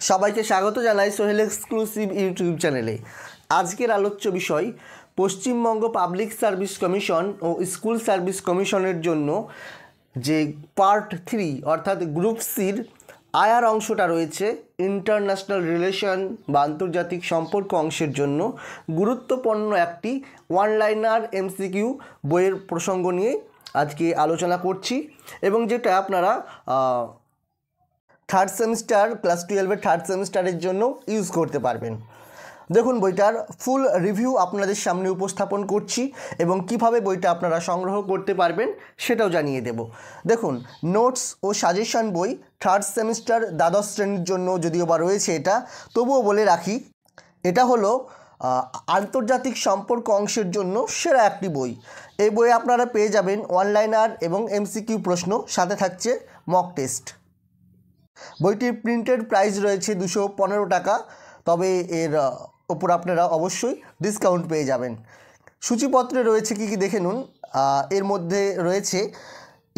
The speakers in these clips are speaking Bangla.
সবাইকে স্বাগত জানাই সোহেল এক্সক্লুসিভ ইউটিউব চ্যানেলে। আজকের আলোচ্য বিষয় পশ্চিমবঙ্গ পাবলিক সার্ভিস কমিশন ও স্কুল সার্ভিস কমিশনের জন্য যে পার্ট 3 অর্থাৎ গ্রুপ সির আয়ার অংশটা রয়েছে, ইন্টারন্যাশনাল রিলেশন বা আন্তর্জাতিক সম্পর্ক অংশের জন্য গুরুত্বপূর্ণ একটি ওয়ান লাইনার এমসিকিউ বইয়ের প্রসঙ্গ নিয়ে আজকে আলোচনা করছি এবং যেটা আপনারা থার্ড সেমিস্টার ক্লাস 12-এর থার্ড সেমিস্টারের জন্য ইউজ করতে পারবেন। দেখুন, বইটার ফুল রিভিউ আপনাদের সামনে উপস্থাপন করছি এবং কিভাবে বইটা আপনারা সংগ্রহ করতে পারবেন সেটাও জানিয়ে দেব। দেখুন, নোটস ও সাজেশন বই থার্ড সেমিস্টার দ্বাদশ শ্রেণীর জন্য যদিও বা রয়েছে এটা, তবুও বলে রাখি এটা হলো আন্তর্জাতিক সম্পর্ক অংশের জন্য সেরা একটি বই। এই বইয়ে আপনারা পেয়ে যাবেন ওয়ান লাইনার এবং এমসিকিউ প্রশ্ন, সাথে থাকছে মক টেস্ট। বইটির প্রিন্টেড প্রাইস রয়েছে 215 টাকা, তবে এর ওপর আপনারা অবশ্যই ডিসকাউন্ট পেয়ে যাবেন। সূচিপত্রে রয়েছে কি দেখে নিন। এর মধ্যে রয়েছে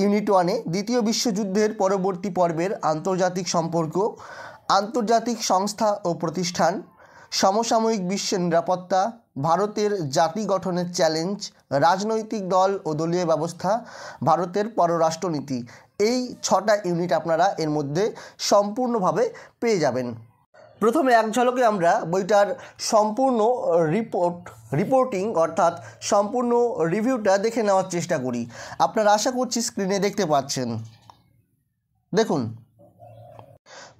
ইউনিট 1-এ দ্বিতীয় বিশ্বযুদ্ধের পরবর্তী পর্বের আন্তর্জাতিক সম্পর্ক, আন্তর্জাতিক সংস্থা ও প্রতিষ্ঠান, সমসাময়িক বিশ্বের নিরাপত্তা, ভারতের জাতি গঠনের চ্যালেঞ্জ, রাজনৈতিক দল ও দলীয় ব্যবস্থা, ভারতের পররাষ্ট্রনীতি। এই 6টা ইউনিট আপনারা এর মধ্যে সম্পূর্ণভাবে পেয়ে যাবেন। প্রথমে এক ঝলকে আমরা বইটার সম্পূর্ণ রিপোর্টিং অর্থাৎ সম্পূর্ণ রিভিউটা দেখে নেওয়ার চেষ্টা করি। আপনারা আশা করছি স্ক্রিনে দেখতে পাচ্ছেন। দেখুন,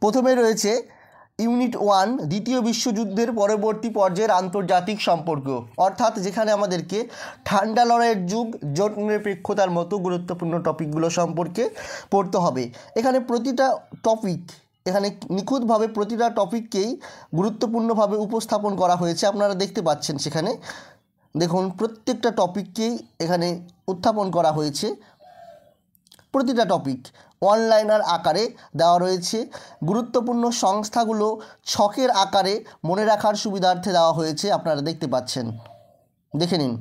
প্রথমে রয়েছে ইউনিট 1 দ্বিতীয় বিশ্বযুদ্ধের পরবর্তী পর্যায়ের আন্তর্জাতিক সম্পর্ক, অর্থাৎ যেখানে আমাদেরকে ঠান্ডা লড়াইয়ের যুগ, জোট নিরপেক্ষতার মতো গুরুত্বপূর্ণ টপিকগুলো সম্পর্কে পড়তে হবে। এখানে প্রতিটা টপিক, এখানে নিখুঁতভাবে প্রতিটা টপিককেই গুরুত্বপূর্ণভাবে উপস্থাপন করা হয়েছে। আপনারা দেখতে পাচ্ছেন সেখানে, দেখুন প্রত্যেকটা টপিককেই এখানে উত্থাপন করা হয়েছে। প্রতিটা টপিক ওয়ান লাইনার আকারে দেওয়া রয়েছে। গুরুত্বপূর্ণ সংস্থাগুলো ছকের আকারে মনে রাখার সুবিধার্থে দেওয়া হয়েছে, আপনারা দেখতে পাচ্ছেন, দেখে নিন।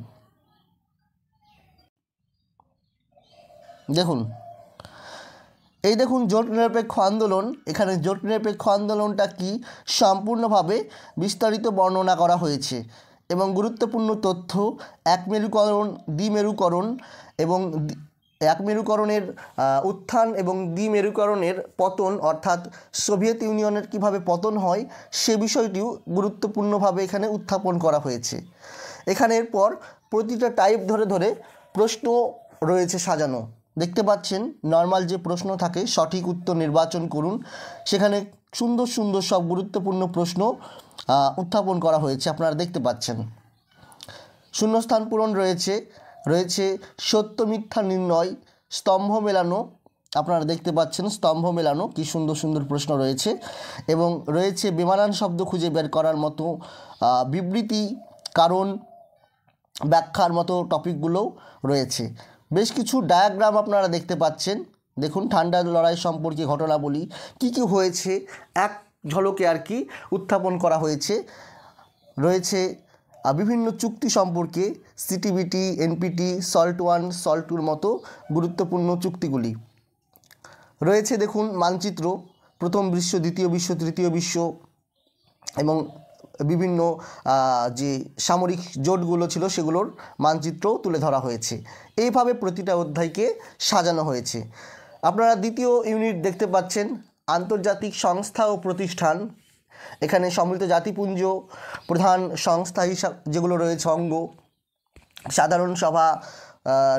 দেখুন, এই দেখুন জোট নিরপেক্ষ আন্দোলন। এখানে জোট নিরপেক্ষ আন্দোলনটা কি সম্পূর্ণভাবে বিস্তারিত বর্ণনা করা হয়েছে এবং গুরুত্বপূর্ণ তথ্য একমেরুকরণ, দ্বিমেরুকরণ এবং একমেরুকরণের উত্থান এবং দ্বিমেরুকরণের পতন, অর্থাৎ সোভিয়েত ইউনিয়নের কিভাবে পতন হয় সে বিষয়টিও গুরুত্বপূর্ণভাবে এখানে উত্থাপন করা হয়েছে। এখানের পর প্রতিটা টাইপ ধরে ধরে প্রশ্ন রয়েছে সাজানো, দেখতে পাচ্ছেন। নর্মাল যে প্রশ্ন থাকে, সঠিক উত্তর নির্বাচন করুন, সেখানে সুন্দর সুন্দর সব গুরুত্বপূর্ণ প্রশ্ন উত্থাপন করা হয়েছে, আপনারা দেখতে পাচ্ছেন। শূন্যস্থান পূরণ রয়েছে, রয়েছে সত্য মিথ্যা নির্ণয়, স্তম্ভ মেলানো, আপনারা দেখতে পাচ্ছেন স্তম্ভ মেলানো, কি সুন্দর সুন্দর প্রশ্ন রয়েছে এবং রয়েছে বেমানান শব্দ খুঁজে বের করার মতো বিবৃতি, কারণ, ব্যাখ্যার মতো টপিকগুলোও রয়েছে। বেশ কিছু ডায়াগ্রাম আপনারা দেখতে পাচ্ছেন। দেখুন, ঠান্ডা লড়াই সম্পর্কে ঘটনাবলী কি কি হয়েছে এক ঝলকে আর কি উত্থাপন করা হয়েছে। রয়েছে বিভিন্ন চুক্তি সম্পর্কে, সিটিবিটি, এনপিটি, সল্ট 1, সল্ট 2-র মতো গুরুত্বপূর্ণ চুক্তিগুলি রয়েছে। দেখুন মানচিত্র, প্রথম বিশ্ব, দ্বিতীয় বিশ্ব, তৃতীয় বিশ্ব এবং বিভিন্ন যে সামরিক জোটগুলো ছিল সেগুলোর মানচিত্রও তুলে ধরা হয়েছে। এইভাবে প্রতিটা অধ্যায়কে সাজানো হয়েছে। আপনারা দ্বিতীয় ইউনিট দেখতে পাচ্ছেন আন্তর্জাতিক সংস্থা ও প্রতিষ্ঠান। এখানে সম্মিলিত জাতিপুঞ্জ, প্রধান সংস্থা হিসাব যেগুলো রয়েছে অঙ্গ, সাধারণ সভা,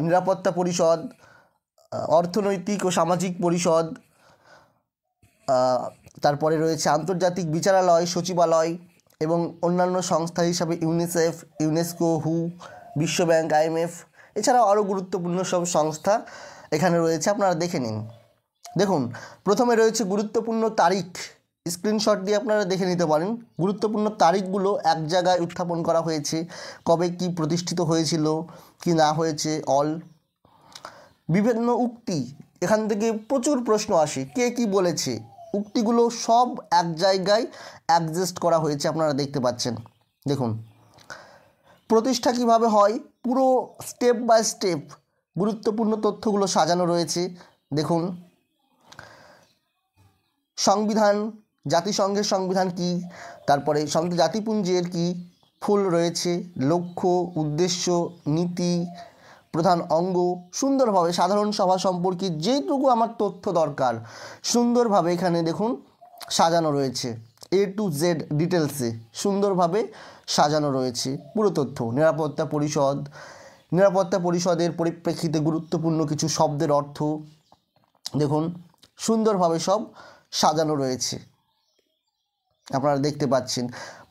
নিরাপত্তা পরিষদ, অর্থনৈতিক ও সামাজিক পরিষদ, তারপরে রয়েছে আন্তর্জাতিক বিচারালয়, সচিবালয় এবং অন্যান্য সংস্থা হিসাবে ইউনিসেফ, ইউনেস্কো, হু, বিশ্বব্যাংক, IMF, এছাড়াও আরও গুরুত্বপূর্ণ সব সংস্থা এখানে রয়েছে, আপনারা দেখে নিন। দেখুন, প্রথমে রয়েছে গুরুত্বপূর্ণ তারিখ, স্ক্রিনশট দিয়ে আপনারা দেখে নিতে পারেন। গুরুত্বপূর্ণ তারিখগুলো এক জায়গায় উত্থাপন করা হয়েছে, কবে কি প্রতিষ্ঠিত হয়েছিল, কি না হয়েছে, অল। বিভিন্ন উক্তি, এখান থেকে প্রচুর প্রশ্ন আসে, কে কি বলেছে, উক্তিগুলো সব এক জায়গায় অ্যাডজাস্ট করা হয়েছে, আপনারা দেখতে পাচ্ছেন। দেখুন, প্রতিষ্ঠা কিভাবে হয় পুরো স্টেপ বাই স্টেপ গুরুত্বপূর্ণ তথ্যগুলো সাজানো রয়েছে। দেখুন, সংবিধান জাতিসংঘের সংবিধান কি, তারপরে সংযুক্ত জাতিপুঞ্জের কি ফুল রয়েছে, লক্ষ্য, উদ্দেশ্য, নীতি, প্রধান অঙ্গ, সুন্দরভাবে সাধারণ সভা সম্পর্কে যেটুকু আমার তথ্য দরকার সুন্দরভাবে এখানে দেখুন সাজানো রয়েছে। A to Z ডিটেলসে সুন্দরভাবে সাজানো রয়েছে পুরো তথ্য। নিরাপত্তা পরিষদের পরিপ্রেক্ষিতে গুরুত্বপূর্ণ কিছু শব্দের অর্থ দেখুন সুন্দরভাবে সব সাজানো রয়েছে, আপনারা দেখতে পাচ্ছেন।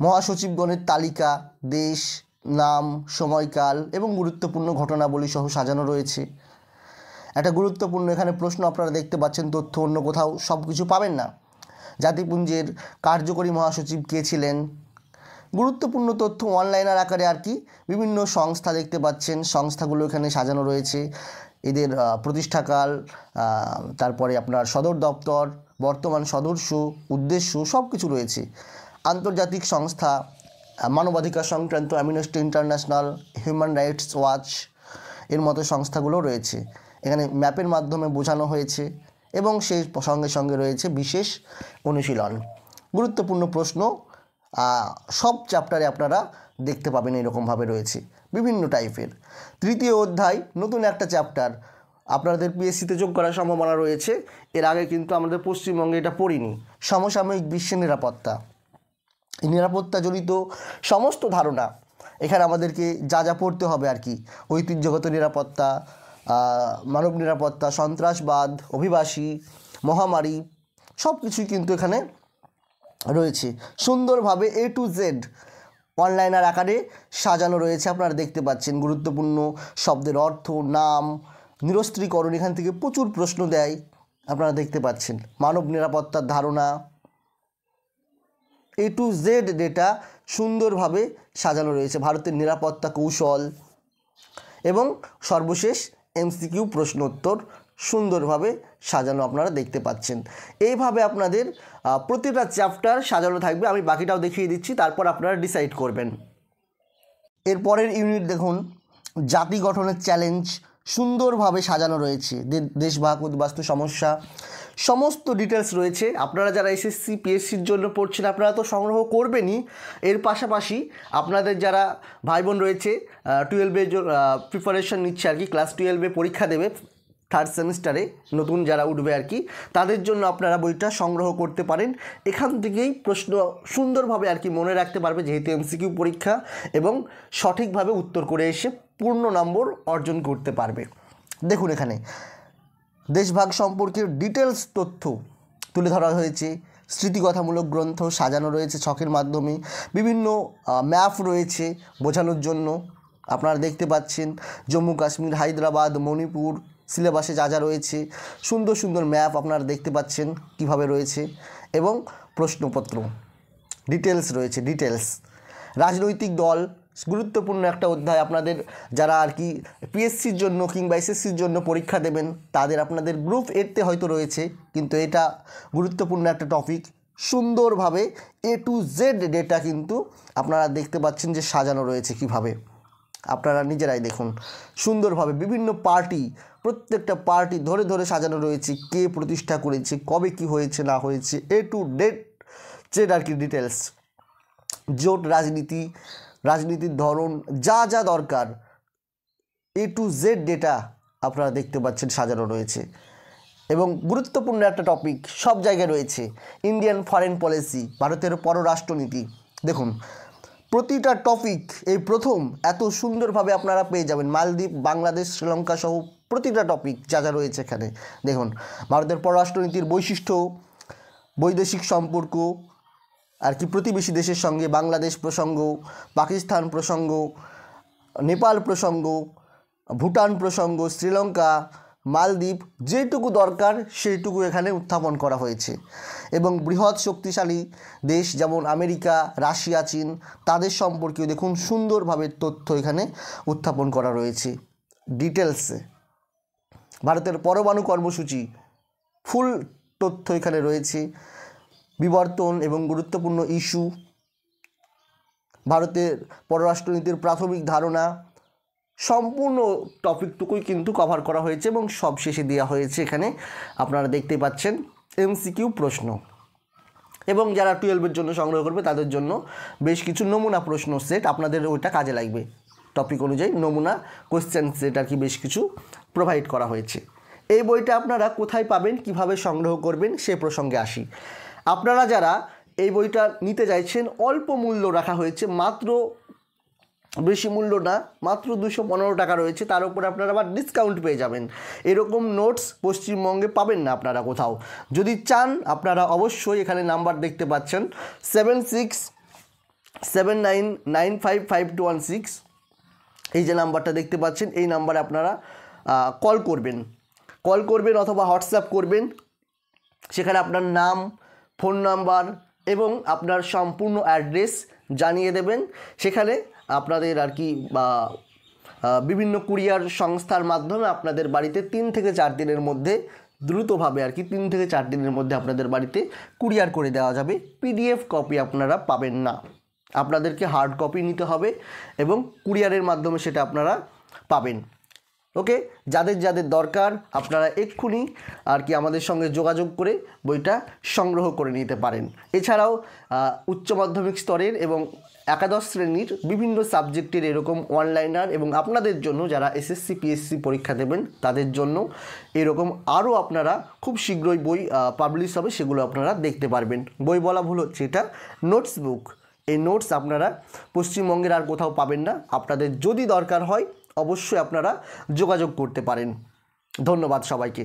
মহাসচিবগণের তালিকা, দেশ, নাম, সময়কাল এবং গুরুত্বপূর্ণ ঘটনাবলী সহ সাজানো রয়েছে। একটা গুরুত্বপূর্ণ এখানে প্রশ্ন আপনারা দেখতে পাচ্ছেন, তথ্য অন্য কোথাও সব কিছু পাবেন না। জাতিপুঞ্জের কার্যকরী মহাসচিব কে ছিলেন, গুরুত্বপূর্ণ তথ্য অনলাইনার আকারে আর কি বিভিন্ন সংস্থা দেখতে পাচ্ছেন, সংস্থাগুলো এখানে সাজানো রয়েছে, এদের প্রতিষ্ঠাকাল, তারপরে আপনার সদর দপ্তর, বর্তমান সদস্য, উদ্দেশ্য সব কিছু রয়েছে। আন্তর্জাতিক সংস্থা, মানবাধিকার সংক্রান্ত amnesty international, human rights watch এর মতো সংস্থাগুলো রয়েছে। এখানে ম্যাপের মাধ্যমে বোঝানো হয়েছে এবং সেই সঙ্গে সঙ্গে রয়েছে বিশেষ অনুশীলন। গুরুত্বপূর্ণ প্রশ্ন সব চ্যাপ্টারে আপনারা দেখতে পাবেন, এরকমভাবে রয়েছে বিভিন্ন টাইপের। তৃতীয় অধ্যায় নতুন একটা চ্যাপ্টার আপনাদের পিএসসিতে যোগ করার সম্ভাবনা রয়েছে। এর আগে কিন্তু আমাদের পশ্চিমবঙ্গে এটা পড়িনি। সমসাময়িক বিশ্বের নিরাপত্তা, এই নিরাপত্তাজনিত সমস্ত ধারণা এখানে আমাদেরকে যা যা পড়তে হবে আর কি, ঐতিহ্যগত নিরাপত্তা, মানব নিরাপত্তা, সন্ত্রাসবাদ, অভিবাসী, মহামারী সব কিছুই কিন্তু এখানে রয়েছে সুন্দরভাবে A to Z অনলাইনার আকারে সাজানো রয়েছে, আপনারা দেখতে পাচ্ছেন। গুরুত্বপূর্ণ শব্দের অর্থ, নাম, নিরস্ত্রীকরণ, এখান থেকে প্রচুর প্রশ্ন দেয়, আপনারা দেখতে পাচ্ছেন। মানব নিরাপত্তার ধারণা, A to Z ডেটা সুন্দরভাবে সাজানো রয়েছে। ভারতের নিরাপত্তা কৌশল এবং সর্বশেষ MCQ প্রশ্নোত্তর সুন্দরভাবে সাজানো আপনারা দেখতে পাচ্ছেন। এইভাবে আপনাদের প্রতিটা চ্যাপ্টার সাজানো থাকবে। আমি বাকিটাও দেখিয়ে দিচ্ছি, তারপর আপনারা ডিসাইড করবেন। এরপরের ইউনিট দেখুন, জাতি গঠনের চ্যালেঞ্জ সুন্দরভাবে সাজানো রয়েছে। দেশভাগ, উদ্বাস্তু সমস্যা সমস্ত ডিটেলস রয়েছে। আপনারা যারা এসএসসি পিএসসির জন্য পড়ছেন আপনারা তো সংগ্রহ করবেনই, এর পাশাপাশি আপনাদের যারা ভাই বোন রয়েছে 12-এর প্রিপারেশন নিচ্ছে আর কি, ক্লাস 12-এ পরীক্ষা দেবে থার্ড সেমিস্টারে, নতুন যারা উঠবে আর কি, তাদের জন্য আপনারা বইটা সংগ্রহ করতে পারেন। এখান থেকেই প্রশ্ন সুন্দরভাবে আর কি মনে রাখতে পারবে, যেহেতু MCQ পরীক্ষা, এবং সঠিকভাবে উত্তর করে এসে পূর্ণ নম্বর অর্জন করতে পারবে। দেখুন এখানে দেশভাগ সম্পর্কে ডিটেলস তথ্য তুলে ধরা হয়েছে, স্মৃতিকথামূলক গ্রন্থ সাজানো রয়েছে ছকের মাধ্যমে, বিভিন্ন ম্যাপ রয়েছে বোঝানোর জন্য, আপনারা দেখতে পাচ্ছেন। জম্মু কাশ্মীর, হায়দ্রাবাদ, মণিপুর সিলেবাসে যা যা রয়েছে সুন্দর সুন্দর ম্যাপ আপনারা দেখতে পাচ্ছেন কিভাবে রয়েছে, এবং প্রশ্নপত্র ডিটেলস রয়েছে। রাজনৈতিক দল গুরুত্বপূর্ণ একটা অধ্যায়, আপনাদের যারা আর কি পিএসসির জন্য কিংবা এসএসসির জন্য পরীক্ষা দেবেন তাদের আপনাদের গ্রুপ এতে হয়তো রয়েছে, কিন্তু এটা গুরুত্বপূর্ণ একটা টপিক। সুন্দরভাবে A to Z ডেটা কিন্তু আপনারা দেখতে পাচ্ছেন যে সাজানো রয়েছে কিভাবে, আপনারা নিজেরাই দেখুন সুন্দরভাবে। বিভিন্ন পার্টি, প্রত্যেকটা পার্টি ধরে ধরে সাজানো রয়েছে, কে প্রতিষ্ঠা করেছে, কবে কি হয়েছে না হয়েছে, A to Z আর কি ডিটেলস। জোট রাজনীতির ধরন, যা যা দরকার A to Z ডেটা আপনারা দেখতে পাচ্ছেন সাজানো রয়েছে। এবং গুরুত্বপূর্ণ একটা টপিক সব জায়গায় রয়েছে, ইন্ডিয়ান ফরেন পলিসি, ভারতের পররাষ্ট্রনীতি। দেখুন প্রতিটা টপিক এই প্রথম এত সুন্দরভাবে আপনারা পেয়ে যাবেন। মালদ্বীপ, বাংলাদেশ, শ্রীলঙ্কা সহ প্রতিটা টপিক যা যা রয়েছে এখানে দেখুন। ভারতের পররাষ্ট্রনীতির বৈশিষ্ট্য, বৈদেশিক সম্পর্ক আর কি প্রতিবেশী দেশের সঙ্গে, বাংলাদেশ প্রসঙ্গ, পাকিস্তান প্রসঙ্গ, নেপাল প্রসঙ্গ, ভুটান প্রসঙ্গ, শ্রীলঙ্কা, মালদ্বীপ, যেটুকু দরকার সেইটুকু এখানে উত্থাপন করা হয়েছে। এবং বৃহৎ শক্তিশালী দেশ যেমন আমেরিকা, রাশিয়া, চীন, তাদের সম্পর্কেও দেখুন সুন্দরভাবে তথ্য এখানে উত্থাপন করা রয়েছে ডিটেলসে। ভারতের পরমাণু কর্মসূচি ফুল তথ্য এখানে রয়েছে, বিবর্তন এবং গুরুত্বপূর্ণ ইস্যু, ভারতের পররাষ্ট্রনীতির প্রাথমিক ধারণা, সম্পূর্ণ টপিকটুকুই কিন্তু কভার করা হয়েছে এবং সব শেষে দেওয়া হয়েছে এখানে আপনারা দেখতে পাচ্ছেন MCQ প্রশ্ন। এবং যারা 12-এর জন্য সংগ্রহ করবে তাদের জন্য বেশ কিছু নমুনা প্রশ্ন সেট আপনাদের ওইটা কাজে লাগবে, টপিক অনুযায়ী নমুনা কোয়েশ্চেন সেট আর কি বেশ কিছু প্রোভাইড করা হয়েছে। এই বইটা আপনারা কোথায় পাবেন, কিভাবে সংগ্রহ করবেন সে প্রসঙ্গে আসি। আপনারা যারা এই বইটা নিতে চাইছেন, অল্প মূল্য রাখা হয়েছে, মাত্র বেশি মূল্য না, মাত্র 215 টাকা রয়েছে, তার উপরে আপনারা আবার ডিসকাউন্ট পেয়ে যাবেন। এরকম নোটস পশ্চিমবঙ্গে পাবেন না আপনারা কোথাও। যদি চান আপনারা অবশ্যই এখানে নাম্বার দেখতে পাচ্ছেন 7679955216, এই যে নাম্বারটা দেখতে পাচ্ছেন এই নাম্বারে আপনারা কল করবেন অথবা হোয়াটসঅ্যাপ করবেন। সেখানে আপনার নাম, ফোন নাম্বার এবং আপনার সম্পূর্ণ অ্যাড্রেস জানিয়ে দেবেন। সেখানে আপনাদের আর কি বিভিন্ন কুরিয়ার সংস্থার মাধ্যমে আপনাদের বাড়িতে 3 থেকে 4 দিনের মধ্যে দ্রুতভাবে আর কি 3 থেকে 4 দিনের মধ্যে আপনাদের বাড়িতে কুরিয়ার করে দেওয়া যাবে। পিডিএফ কপি আপনারা পাবেন না, আপনাদেরকে হার্ড কপি নিতে হবে এবং কুরিয়ারের মাধ্যমে সেটা আপনারা পাবেন। ওকে, যাদের যাদের দরকার আপনারা এক্ষুনি আর কি আমাদের সঙ্গে যোগাযোগ করে বইটা সংগ্রহ করে নিতে পারেন। এছাড়াও উচ্চ মাধ্যমিক স্তরের এবং একাদশ শ্রেণীর বিভিন্ন সাবজেক্টের এরকম অনলাইনার এবং আপনাদের জন্য যারা এসএসসি পিএসসি পরীক্ষা দেবেন তাদের জন্য এরকম আরও আপনারা খুব শীঘ্রই বই পাবলিশ হবে, সেগুলো আপনারা দেখতে পারবেন। বই বলা ভুল হচ্ছে, এটা নোটস বুক। এই নোটস আপনারা পশ্চিমবঙ্গের আর কোথাও পাবেন না। আপনাদের যদি দরকার হয় অবশ্যই আপনারা যোগাযোগ করতে পারেন। ধন্যবাদ সবাইকে।